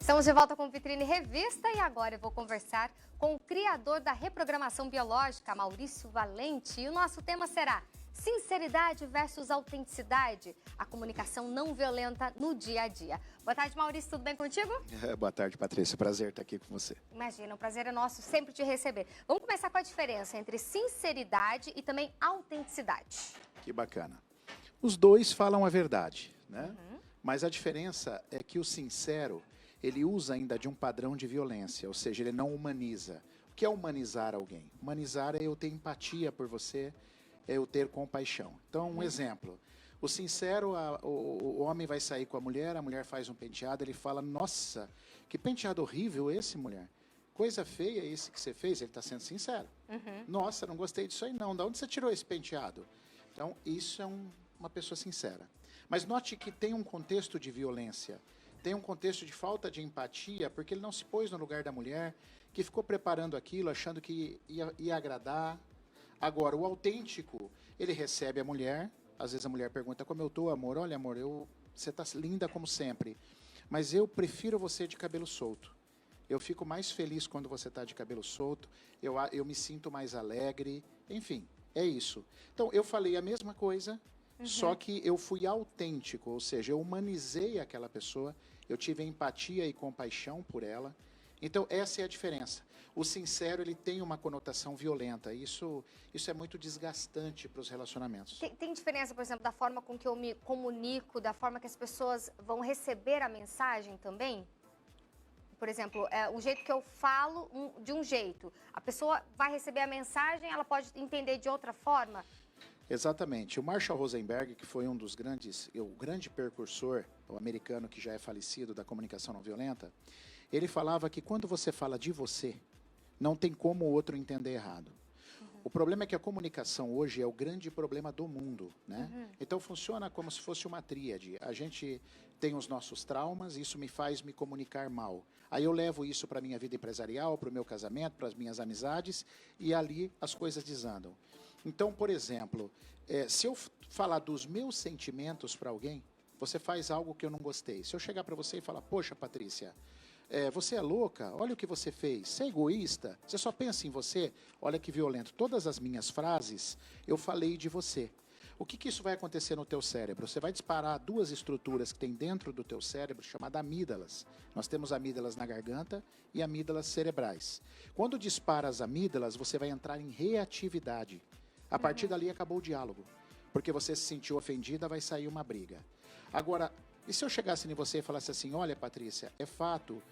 Estamos de volta com Vitrine Revista e agora eu vou conversar com o criador da reprogramação biológica, Maurício Valente. E o nosso tema será sinceridade versus autenticidade, a comunicação não violenta no dia a dia. Boa tarde, Maurício, tudo bem contigo? Boa tarde, Patrícia. Prazer estar aqui com você. Imagina, o prazer é nosso sempre te receber. Vamos começar com a diferença entre sinceridade e também autenticidade. Que bacana. Os dois falam a verdade, né? Mas a diferença é que o sincero, ele usa ainda de um padrão de violência, ou seja, ele não humaniza. O que é humanizar alguém? Humanizar é eu ter empatia por você, é eu ter compaixão. Então, um exemplo. O sincero, o homem vai sair com a mulher faz um penteado, ele fala, nossa, que penteado horrível esse, mulher. Coisa feia esse que você fez, ele está sendo sincero. Nossa, não gostei disso aí não, de onde você tirou esse penteado? Então, isso é uma pessoa sincera. Mas note que tem um contexto de violência, tem um contexto de falta de empatia, porque ele não se pôs no lugar da mulher, que ficou preparando aquilo, achando que ia agradar. Agora, o autêntico, ele recebe a mulher, às vezes a mulher pergunta, como eu tô, amor? Olha, amor, você tá linda como sempre, mas eu prefiro você de cabelo solto. Eu fico mais feliz quando você está de cabelo solto, eu me sinto mais alegre, enfim, é isso. Então, eu falei a mesma coisa, só que eu fui autêntico, ou seja, eu humanizei aquela pessoa, eu tive empatia e compaixão por ela. Então, essa é a diferença. O sincero, ele tem uma conotação violenta. Isso é muito desgastante para os relacionamentos. Tem diferença, por exemplo, da forma com que eu me comunico, da forma que as pessoas vão receber a mensagem também? Por exemplo, o jeito que eu falo de um jeito, a pessoa vai receber a mensagem, ela pode entender de outra forma? Exatamente. O Marshall Rosenberg, que foi um dos o grande precursor, o americano que já é falecido da comunicação não violenta, ele falava que quando você fala de você, não tem como o outro entender errado. O problema é que a comunicação hoje é o grande problema do mundo, né? Então funciona como se fosse uma tríade. A gente tem os nossos traumas, isso me faz me comunicar mal. Aí eu levo isso para a minha vida empresarial, para o meu casamento, para as minhas amizades, e ali as coisas desandam. Então, por exemplo, se eu falar dos meus sentimentos para alguém, você faz algo que eu não gostei. Se eu chegar para você e falar, poxa, Patrícia, você é louca, olha o que você fez, você é egoísta, você só pensa em você, olha que violento. Todas as minhas frases, eu falei de você. O que isso vai acontecer no teu cérebro? Você vai disparar duas estruturas que tem dentro do teu cérebro, chamadas amígdalas. Nós temos amígdalas na garganta e amígdalas cerebrais. Quando dispara as amígdalas, você vai entrar em reatividade. A partir dali acabou o diálogo. Porque você se sentiu ofendida, vai sair uma briga. Agora, e se eu chegasse em você e falasse assim, olha, Patrícia, é fato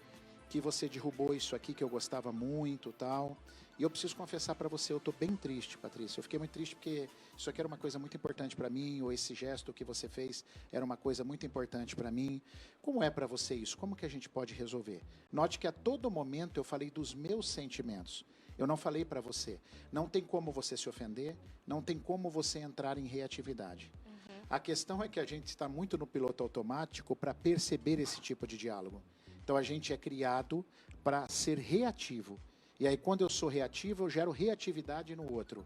que você derrubou isso aqui que eu gostava muito, tal. E eu preciso confessar para você, eu estou bem triste, Patrícia. Eu fiquei muito triste porque isso aqui era uma coisa muito importante para mim, ou esse gesto que você fez era uma coisa muito importante para mim. Como é para você isso? Como que a gente pode resolver? Note que a todo momento eu falei dos meus sentimentos. Eu não falei para você. Não tem como você se ofender, não tem como você entrar em reatividade. A questão é que a gente está muito no piloto automático para perceber esse tipo de diálogo. Então a gente é criado para ser reativo. E aí quando eu sou reativo, eu gero reatividade no outro.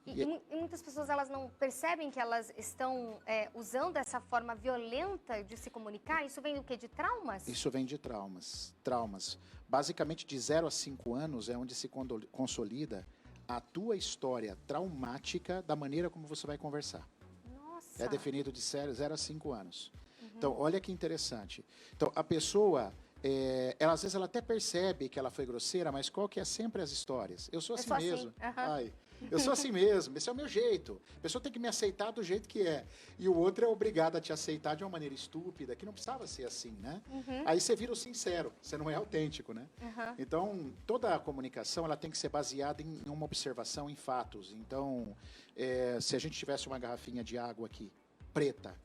E muitas pessoas elas não percebem que elas estão usando essa forma violenta de se comunicar? Isso vem do quê? De traumas? Isso vem de traumas. Traumas. Basicamente de 0 a 5 anos é onde se consolida a tua história traumática da maneira como você vai conversar. Nossa. É definido de 0 a 5 anos. Então, olha que interessante. Então, a pessoa, às vezes ela até percebe que ela foi grosseira, mas qual que é sempre as histórias? Eu sou assim mesmo. Ai, eu sou assim mesmo, esse é o meu jeito. A pessoa tem que me aceitar do jeito que é. E o outro é obrigado a te aceitar de uma maneira estúpida, que não precisava ser assim, né? Aí você vira o sincero, você não é autêntico, né? Então, toda a comunicação ela tem que ser baseada em uma observação, em fatos. Então, se a gente tivesse uma garrafinha de água aqui, preta,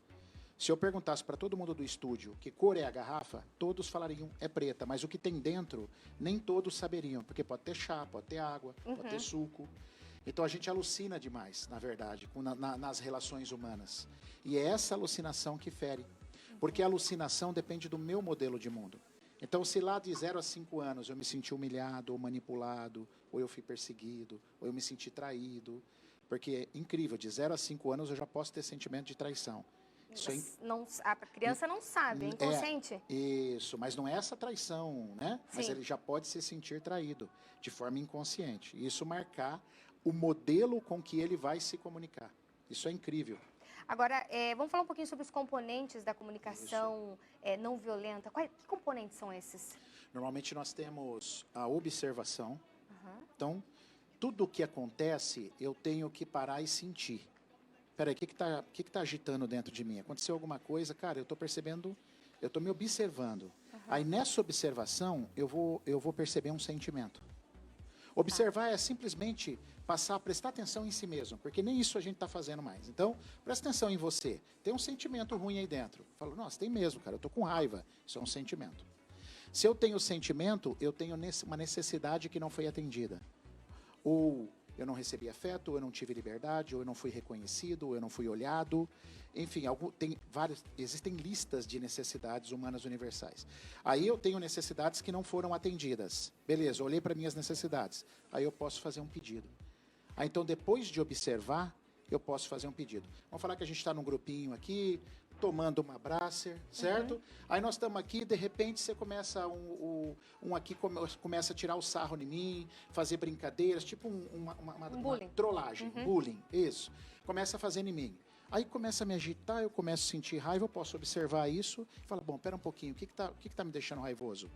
se eu perguntasse para todo mundo do estúdio que cor é a garrafa, todos falariam é preta, mas o que tem dentro, nem todos saberiam, porque pode ter chá, pode ter água, pode ter suco. Então a gente alucina demais, na verdade, nas relações humanas. E é essa alucinação que fere, porque a alucinação depende do meu modelo de mundo. Então se lá de 0 a 5 anos eu me senti humilhado, ou manipulado, ou eu fui perseguido, ou eu me senti traído, porque é incrível, de 0 a 5 anos eu já posso ter sentimento de traição. A criança não sabe, é inconsciente. Isso, mas não é essa traição, né? Mas Sim. ele já pode se sentir traído de forma inconsciente. Isso marcar o modelo com que ele vai se comunicar. Isso é incrível. Agora, vamos falar um pouquinho sobre os componentes da comunicação não violenta. Que componentes são esses? Normalmente nós temos a observação. Uhum. Então, tudo o que acontece, eu tenho que parar e sentir. Peraí, o que tá agitando dentro de mim? Aconteceu alguma coisa? Cara, eu estou percebendo, eu estou me observando. Uhum. Aí, nessa observação, eu vou perceber um sentimento. Observar é simplesmente passar a prestar atenção em si mesmo, porque nem isso a gente está fazendo mais. Então, presta atenção em você. Tem um sentimento ruim aí dentro. Falo, nossa, tem mesmo, cara, eu estou com raiva. Isso é um sentimento. Se eu tenho sentimento, eu tenho uma necessidade que não foi atendida. Ou eu não recebi afeto, ou eu não tive liberdade, ou eu não fui reconhecido, ou eu não fui olhado. Enfim, existem listas de necessidades humanas universais. Aí eu tenho necessidades que não foram atendidas. Beleza, olhei para minhas necessidades. Aí eu posso fazer um pedido. Aí, então, depois de observar, eu posso fazer um pedido. Vamos falar que a gente está num grupinho aqui, tomando uma Brasser, certo? Uhum. Aí nós estamos aqui, de repente você começa, um aqui começa a tirar o sarro em mim, fazer brincadeiras, tipo uma trollagem, bullying, isso. Começa a fazer em mim. Aí começa a me agitar, eu começo a sentir raiva, eu posso observar isso e falar, bom, pera um pouquinho, o que tá me deixando raivoso?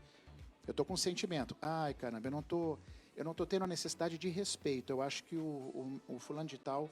Eu tô com um sentimento. Ai, caramba, eu não tô tendo a necessidade de respeito. Eu acho que o fulano de tal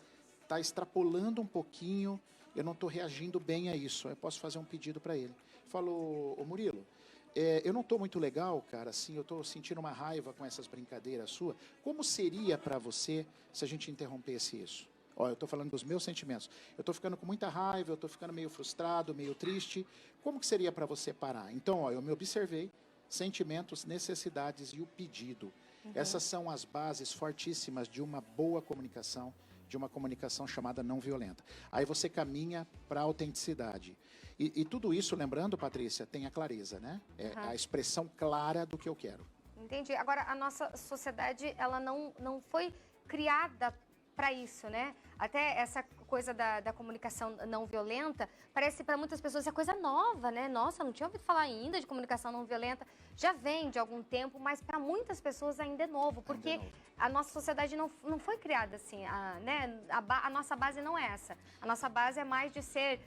tá extrapolando um pouquinho, eu não estou reagindo bem a isso. Eu posso fazer um pedido para ele. Falou, ô Murilo, eu não estou muito legal, cara, assim, eu estou sentindo uma raiva com essas brincadeiras suas. Como seria para você se a gente interrompesse isso? Ó, eu estou falando dos meus sentimentos. Eu estou ficando com muita raiva, eu estou ficando meio frustrado, meio triste. Como que seria para você parar? Então, ó, eu me observei, sentimentos, necessidades e o pedido. Uhum. Essas são as bases fortíssimas de uma boa comunicação, de uma comunicação chamada não violenta. Aí você caminha para a autenticidade. E tudo isso, lembrando, Patrícia, tem a clareza, né? É a expressão clara do que eu quero. Entendi. Agora, a nossa sociedade, ela não foi criada para isso, né? Até essa coisa da comunicação não violenta, parece para muitas pessoas é coisa nova, né? Nossa, não tinha ouvido falar ainda de comunicação não violenta. Já vem de algum tempo, mas para muitas pessoas ainda é novo, porque a nossa sociedade não foi criada assim, né? A nossa base não é essa. A nossa base é mais de ser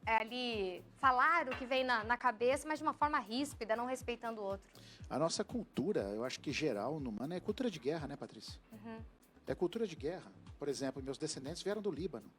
ali, falar o que vem na cabeça, mas de uma forma ríspida, não respeitando o outro. A nossa cultura, eu acho que geral, no humano, é cultura de guerra, né, Patrícia? Uhum. É cultura de guerra. Por exemplo, meus descendentes vieram do Líbano.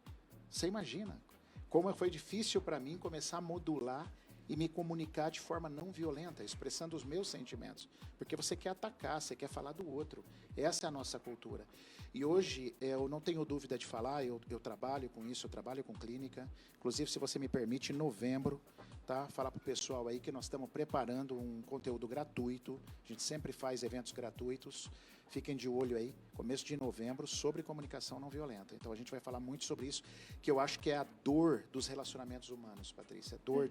Você imagina como foi difícil para mim começar a modular e me comunicar de forma não violenta, expressando os meus sentimentos. Porque você quer atacar, você quer falar do outro. Essa é a nossa cultura. E hoje, eu não tenho dúvida de falar, eu trabalho com isso, eu trabalho com clínica. Inclusive, se você me permite, em novembro, tá? Falar para o pessoal aí que nós estamos preparando um conteúdo gratuito. A gente sempre faz eventos gratuitos. Fiquem de olho aí, começo de novembro, sobre comunicação não violenta. Então, a gente vai falar muito sobre isso, que eu acho que é a dor dos relacionamentos humanos, Patrícia. Dor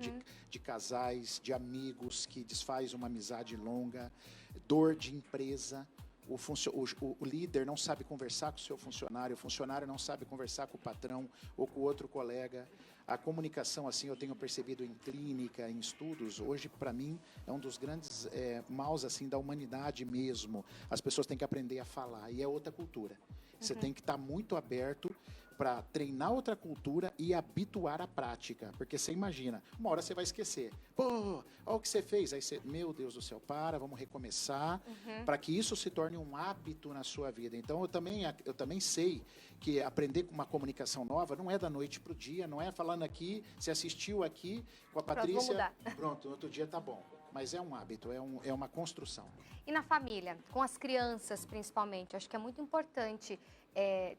de casais, de amigos, que desfaz uma amizade longa. Dor de empresa. O líder não sabe conversar com o seu funcionário, o funcionário não sabe conversar com o patrão ou com o outro colega. A comunicação, assim, eu tenho percebido em clínica, em estudos, hoje, para mim, é um dos grandes maus, assim, da humanidade mesmo. As pessoas têm que aprender a falar, e é outra cultura. Você tem que estar muito aberto para treinar outra cultura e habituar a prática. Porque você imagina, uma hora você vai esquecer. Pô, olha o que você fez. Aí você, meu Deus do céu, vamos recomeçar, para que isso se torne um hábito na sua vida. Então, eu também sei que aprender uma comunicação nova não é da noite para o dia, não é falando aqui, você assistiu aqui com a Patrícia, pronto, no outro dia tá bom. Mas é um hábito, é uma construção. E na família, com as crianças principalmente, acho que é muito importante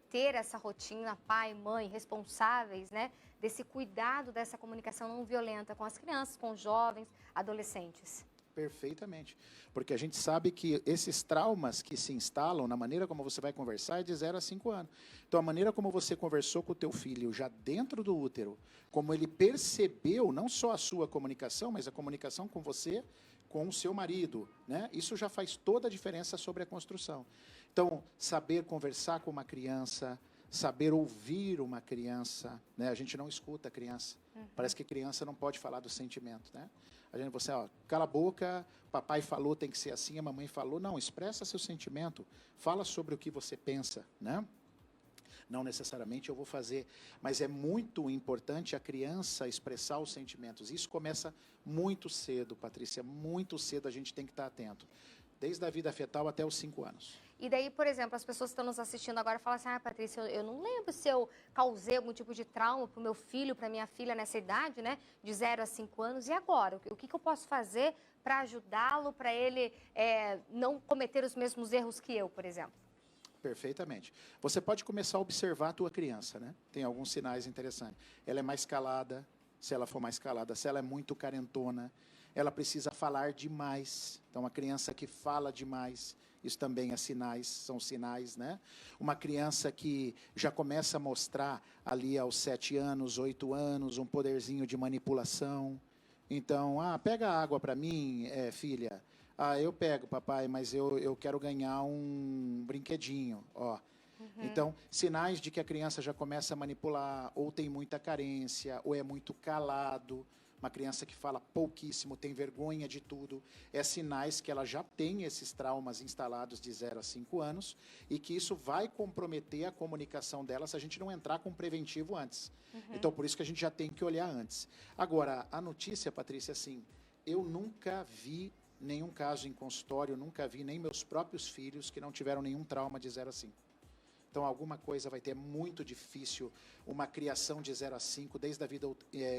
ter essa rotina, pai, mãe, responsáveis, né, desse cuidado dessa comunicação não violenta com as crianças, com os jovens, adolescentes. Perfeitamente, porque a gente sabe que esses traumas que se instalam na maneira como você vai conversar é de 0 a 5 anos. Então, a maneira como você conversou com o teu filho já dentro do útero, como ele percebeu não só a sua comunicação, mas a comunicação com você, com o seu marido, né? Isso já faz toda a diferença sobre a construção. Então, saber conversar com uma criança, saber ouvir uma criança, né? A gente não escuta a criança. Parece que criança não pode falar do sentimento, né? A gente, você, ó, cala a boca, papai falou, tem que ser assim, a mamãe falou. Não, expressa seu sentimento, fala sobre o que você pensa, né? Não necessariamente eu vou fazer, mas é muito importante a criança expressar os sentimentos. Isso começa muito cedo, Patrícia, muito cedo a gente tem que estar atento. Desde a vida fetal até os 5 anos. E daí, por exemplo, as pessoas que estão nos assistindo agora falam assim, Patrícia, eu não lembro se eu causei algum tipo de trauma para o meu filho, para minha filha nessa idade, né, de 0 a 5 anos, e agora? O que eu posso fazer para ajudá-lo, para ele não cometer os mesmos erros que eu, por exemplo? Perfeitamente. Você pode começar a observar a tua criança, né? Tem alguns sinais interessantes. Ela é mais calada, se ela for mais calada, se ela é muito carentona, ela precisa falar demais. Então, a criança que fala demais, isso também é sinais, são sinais, né? Uma criança que já começa a mostrar ali aos 7 anos, 8 anos, um poderzinho de manipulação. Então, pega água para mim, filha. Eu pego, papai, mas eu quero ganhar um brinquedinho, ó. Então, sinais de que a criança já começa a manipular, ou tem muita carência, ou é muito calado. Uma criança que fala pouquíssimo, tem vergonha de tudo, é sinais que ela já tem esses traumas instalados de 0 a 5 anos e que isso vai comprometer a comunicação dela se a gente não entrar com preventivo antes. Então, por isso que a gente já tem que olhar antes. Agora, a notícia, Patrícia, assim, eu nunca vi nenhum caso em consultório, nunca vi nem meus próprios filhos que não tiveram nenhum trauma de 0 a 5. Então, alguma coisa vai ter muito difícil, uma criação de 0 a 5, desde a vida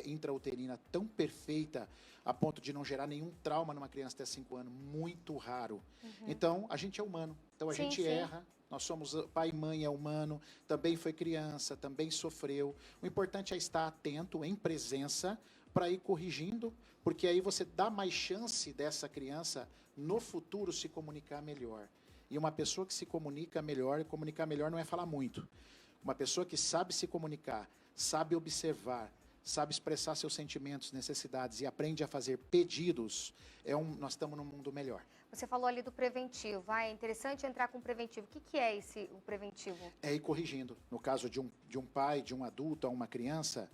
intrauterina tão perfeita, a ponto de não gerar nenhum trauma numa criança até 5 anos, muito raro. Então, a gente é humano, então a gente erra, nós somos, pai e mãe é humano, também foi criança, também sofreu. O importante é estar atento, em presença, para ir corrigindo, porque aí você dá mais chance dessa criança, no futuro, se comunicar melhor. E uma pessoa que se comunica melhor, e comunicar melhor não é falar muito. Uma pessoa que sabe se comunicar, sabe observar, sabe expressar seus sentimentos, necessidades e aprende a fazer pedidos, nós estamos num mundo melhor. Você falou ali do preventivo. É interessante entrar com o preventivo. O que é o preventivo? É ir corrigindo. No caso de um pai, de um adulto, a uma criança,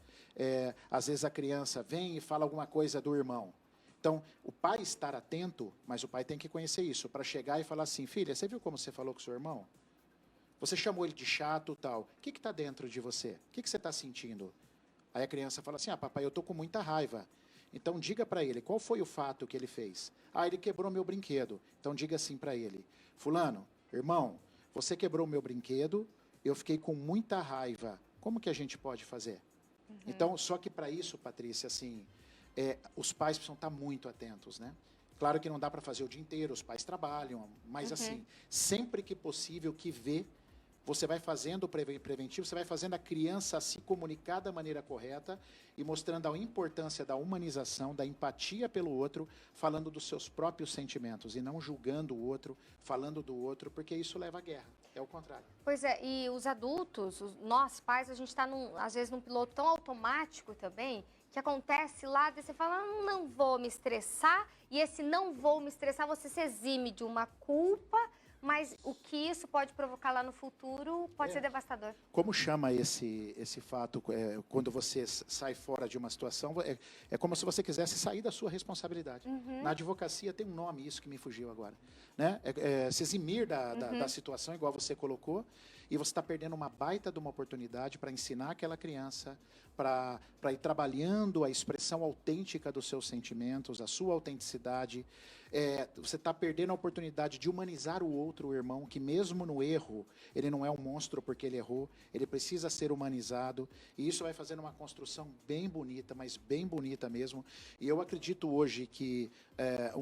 às vezes a criança vem e fala alguma coisa do irmão. Então, o pai estar atento, mas o pai tem que conhecer isso, para chegar e falar assim, filha, você viu como você falou com o seu irmão? Você chamou ele de chato, tal. O que está dentro de você? O que você está sentindo? Aí a criança fala assim, papai, eu estou com muita raiva. Então, diga para ele, qual foi o fato que ele fez? Ele quebrou meu brinquedo. Então, diga assim para ele, fulano, irmão, você quebrou meu brinquedo, eu fiquei com muita raiva. Como que a gente pode fazer? Então, só que para isso, Patrícia, assim, os pais precisam estar muito atentos, né? Claro que não dá para fazer o dia inteiro, os pais trabalham, mas assim, sempre que possível, que vê, você vai fazendo o preventivo, você vai fazendo a criança se comunicar da maneira correta e mostrando a importância da humanização, da empatia pelo outro, falando dos seus próprios sentimentos e não julgando o outro, falando do outro, porque isso leva à guerra. É o contrário. Pois é, e os adultos, nós pais, a gente está, às vezes, num piloto tão automático também, que acontece lá, daí você fala, não vou me estressar, e esse não vou me estressar, você se exime de uma culpa, mas o que isso pode provocar lá no futuro pode ser devastador. Como chama esse fato, quando você sai fora de uma situação, é como se você quisesse sair da sua responsabilidade. Na advocacia tem um nome, isso que me fugiu agora. Né? Se eximir da situação, igual você colocou, e você está perdendo uma baita de uma oportunidade para ensinar aquela criança, para ir trabalhando a expressão autêntica dos seus sentimentos, a sua autenticidade. Você está perdendo a oportunidade de humanizar o outro, o irmão, que mesmo no erro, ele não é um monstro porque ele errou, ele precisa ser humanizado, e isso vai fazendo uma construção bem bonita, mas bem bonita mesmo. E eu acredito hoje que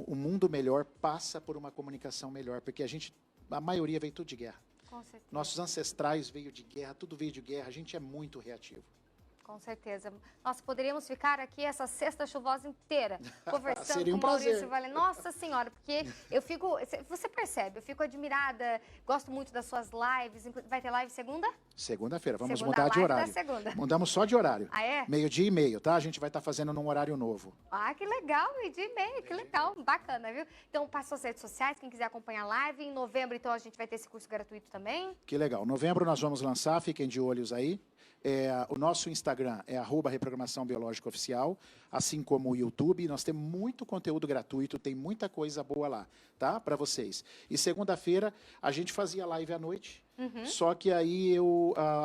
o mundo melhor passa por uma comunicação melhor, porque a maioria veio tudo de guerra. Com certeza. Nossos ancestrais veio de guerra, tudo veio de guerra, a gente é muito reativo. Com certeza. Nós poderíamos ficar aqui essa sexta chuvosa inteira conversando Seria um com o Maurício prazer. Valente. Nossa Senhora, porque eu fico... Você percebe, eu fico admirada, gosto muito das suas lives. Vai ter live segunda? Segunda-feira, vamos Segunda mudar de live da horário. segunda. Mudamos só de horário. Ah, é? 12h30, tá? A gente vai estar fazendo num horário novo. Ah, que legal, 12h30, que legal, bacana, viu? Então, passa as redes sociais, quem quiser acompanhar a live. Em novembro, então, a gente vai ter esse curso gratuito também. Que legal. Novembro nós vamos lançar, fiquem de olhos aí. O nosso Instagram é @reprogramação biológica oficial, assim como o YouTube. Nós temos muito conteúdo gratuito, tem muita coisa boa lá, tá? Para vocês. E segunda-feira a gente fazia live à noite, só que aí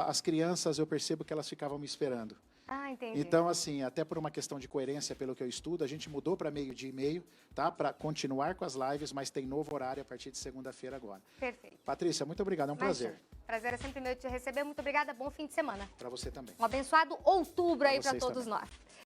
as crianças, eu percebo que elas ficavam me esperando. Ah, entendi. Então, assim, até por uma questão de coerência, pelo que eu estudo, a gente mudou para 12h30, tá? Para continuar com as lives, mas tem novo horário a partir de segunda-feira agora. Perfeito. Patrícia, muito obrigado, é um prazer. Prazer é sempre meu te receber. Muito obrigada, bom fim de semana. Para você também. Um abençoado outubro aí Pra para vocês todos também. nós.